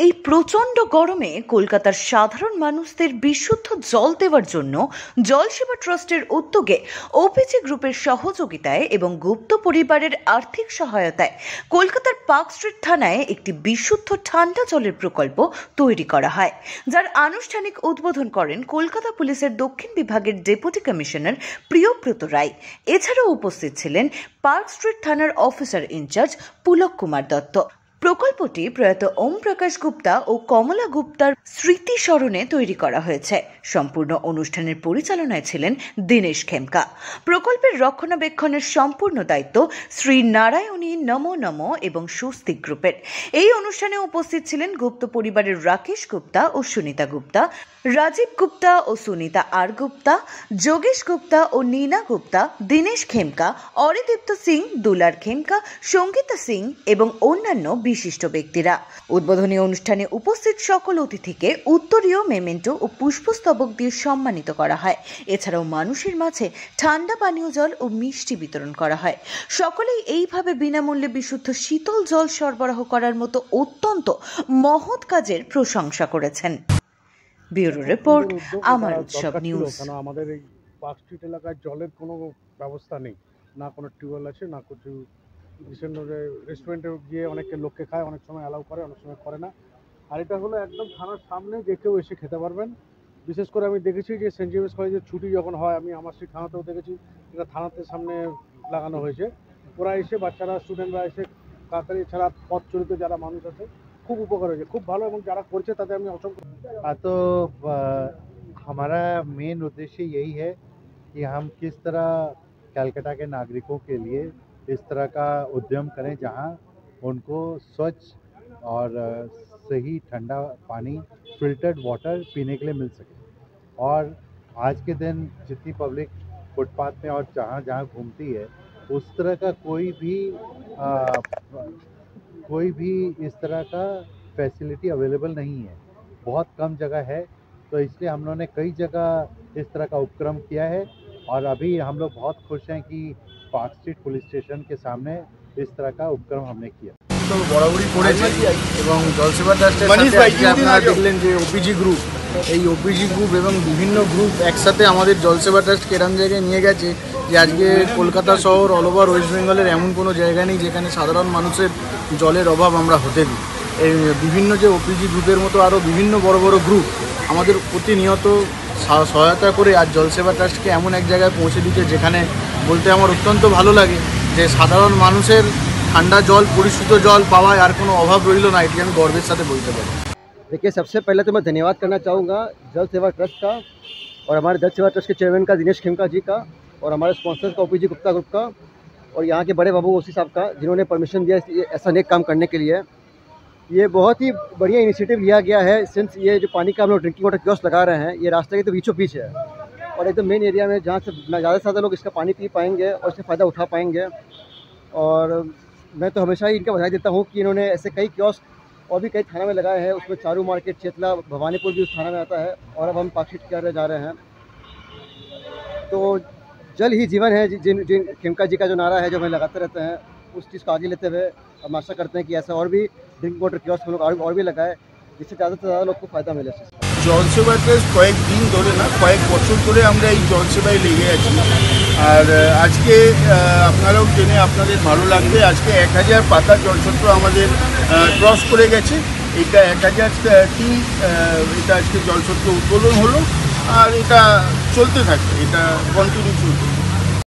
এই প্রচণ্ড গরমে কলকাতার সাধারণ মানুষদের বিশুদ্ধ জল দেওয়ার জন্য জল সেবা ট্রাস্টের উদ্যোগে ওপিজি গ্রুপের সহযোগিতায় এবং গুপ্ত পরিবারের আর্থিক সহায়তায় কলকাতার পার্ক স্ট্রিট থানায় একটি বিশুদ্ধ ঠান্ডা জলের প্রকল্প তৈরি করা হয়, যার আনুষ্ঠানিক উদ্বোধন করেন কলকাতা পুলিশের দক্ষিণ বিভাগের ডেপুটি কমিশনার প্রিয়ব্রত রায়। এছাড়াও উপস্থিত ছিলেন পার্ক স্ট্রিট থানার অফিসার ইনচার্জ পুলক কুমার দত্ত। প্রকল্পটি প্রয়াত ওম প্রকাশ গুপ্তা ও কমলা গুপ্তার স্মৃতি স্মরণে তৈরি করা হয়েছে। সম্পূর্ণ অনুষ্ঠানের পরিচালনায় ছিলেন দীনেশ খেমকা। প্রকল্পের রক্ষণাবেক্ষণের সম্পূর্ণ দায়িত্ব শ্রী নারায়ণী নমো নমো এবং স্বস্তিক গ্রুপের। এই অনুষ্ঠানে উপস্থিত ছিলেন গুপ্ত পরিবারের রাকেশ গুপ্তা ও সুনিতা গুপ্তা, রাজীব গুপ্তা ও সুনিতা আর গুপ্তা, যোগেশ গুপ্তা ও নীনা গুপ্তা, দীনেশ খেমকা, অরিদীপ্ত সিং, দুলার খেমকা, সঙ্গীতা সিং এবং অন্যান্য বিশিষ্ট ব্যক্তিরা। উদ্বোধনী অনুষ্ঠানে উপস্থিত সকল অতিথিকে উত্তরীয়, মেমেন্টো ও পুষ্পস্তবক দিয়ে সম্মানিত করা হয়। এছাড়াও মানুষের মাঝে ঠান্ডা পানীয় জল ও মিষ্টি বিতরণ করা হয়। সকলেই এইভাবে বিনামূল্যে বিশুদ্ধ শীতল জল সরবরাহ করার মতো অত্যন্ত মহৎ কাজের প্রশংসা করেছেন। ব্যুরো রিপোর্ট, আমার উৎসব নিউজ। আমাদের এই পার্ক স্ট্রিট এলাকায় জলের কোনো ব্যবস্থা নেই, না কোনো টিউবওয়েল আছে, না কিছু। রেস্টুরেন্টে গিয়ে অনেকে লোককে খায়, অনেক সময় অ্যালাউ করে, অনেক সময় করে না। আর এটা হলো একদম থানার সামনে, যে কেউ এসে খেতে পারবেন। বিশেষ করে আমি দেখেছি যে সেন্ট জেভিয়ার্স কলেজের ছুটি যখন হয়, আমি আমার সেই থানাতেও দেখেছি, এটা থানাতে সামনে লাগানো হয়েছে। ওরা এসে, বাচ্চারা, স্টুডেন্টরা এসে তাড়াতাড়ি, এছাড়া পথ চলিত যারা মানুষ আছে, খুব উপকার হয়েছে, খুব ভালো। এবং যারা করছে তাদের আমি অসংখ্য। तो हमारा मेन उद्देश्य यही है कि हम किस तरह कलकत्ता के नागरिकों के लिए इस तरह का उद्यम करें जहां उनको स्वच्छ और सही ठंडा पानी, फिल्टर्ड वाटर पीने के लिए मिल सके। और आज के दिन जितनी पब्लिक फुटपाथ में और जहां जहां घूमती है, उस तरह का कोई भी इस तरह का फैसिलिटी अवेलेबल नहीं है, बहुत कम जगह है। तो इसलिए हम लोगों ने कई जगह इस तरह का उपक्रम किया है। और अभी हम लोग बहुत खुश हैं कि पार्क स्ट्रीट पुलिस स्टेशन के सामने इस तरह का उपक्रम हमने किया। तो বরাবরই করেছে এবং জলসেবা ট্রাস্টের সাথে আপনারা দেখলেন যে ওপিজি গ্রুপ, এই ওপিজি গ্রুপ এবং বিভিন্ন গ্রুপ একসাথে আমাদের জলসেবা ট্রাস্টকে এরকম জায়গায় নিয়ে গেছে যে আজকে কলকাতা শহর, অল ওভার ওয়েস্ট বেঙ্গলের এমন কোনো জায়গা নেই যেখানে সাধারণ মানুষের জলের অভাব আমরা হতে দিই। এই বিভিন্ন যে ওপিজি গ্রুপের মতো আরও বিভিন্ন বড় বড় গ্রুপ আমাদের প্রতিনিয়ত সহায়তা করে আজ জলসেবা ট্রাস্টকে এমন এক জায়গায় পৌঁছে দিচ্ছে যেখানে বলতে আমার অত্যন্ত ভালো লাগে যে সাধারণ মানুষের ঠান্ডা জল, পরিশুদ্ধ জল পাওয়ায় আর কোনো অভাব রইল না, এটি আমি গর্বের সাথে বলতে পারি। देखिए, सबसे पहले तो मैं धन्यवाद करना चाहूँगा जल सेवा ट्रस्ट का, और हमारे जल सेवा ट्रस्ट के चेयरमैन का दिनेश खेमका जी का, और हमारे स्पॉन्सर्स का ओपीजी गुप्ता ग्रुप का, और यहाँ के बड़े बाबू ओसी साहब का, जिन्होंने परमिशन दिया ऐसा नेक काम करने के लिए। ये बहुत ही बढ़िया इनिशिएटिव लिया गया है। सिंस ये जो पानी का हम लोग ड्रिंकिंग वाटर कियोस्क लगा रहे हैं, ये रास्ते के तो बीचों बीच है और एकदम मेन एरिया में, जहाँ से ज़्यादा से ज़्यादा लोग इसका पानी पी पाएंगे और इससे फ़ायदा उठा पाएंगे। और मैं तो हमेशा ही इनका बधाई देता हूँ कि इन्होंने ऐसे कई कियोस्क और भी कई थाना में लगाए हैं। उसमें चारू मार्केट, चेतला, भवानीपुर भी उस थाना में आता है, और अब हम पार्क स्ट्रीट के जा रहे हैं। तो जल ही जीवन है, जिन खेमका जी का जो नारा है, जो हमें लगाते रहते हैं, उस चीज़ को आगे लेते हुए हम आशा करते हैं कि ऐसा और भी ड्रिंकिंग वाटर कियोस्क हम लोग और भी लगाए, जिससे ज़्यादा से ज़्यादा लोग को फ़ायदा मिले। জলসেবা ট্রাস্ট কয়েকদিন ধরে না, কয়েক বছর ধরে আমরা এই জলসেবায় লেগে আছি। আর আজকে আপনারাও জেনে আপনাদের ভালো লাগবে, আজকে 1000 পাতা জলছত্র আমাদের ক্রস করে গেছে। এটা 1000টি, এটা আজকে জলছত্র উদ্বোধন হলো, আর এটা চলতে থাকবে, এটা কন্টিনিউ চলবে।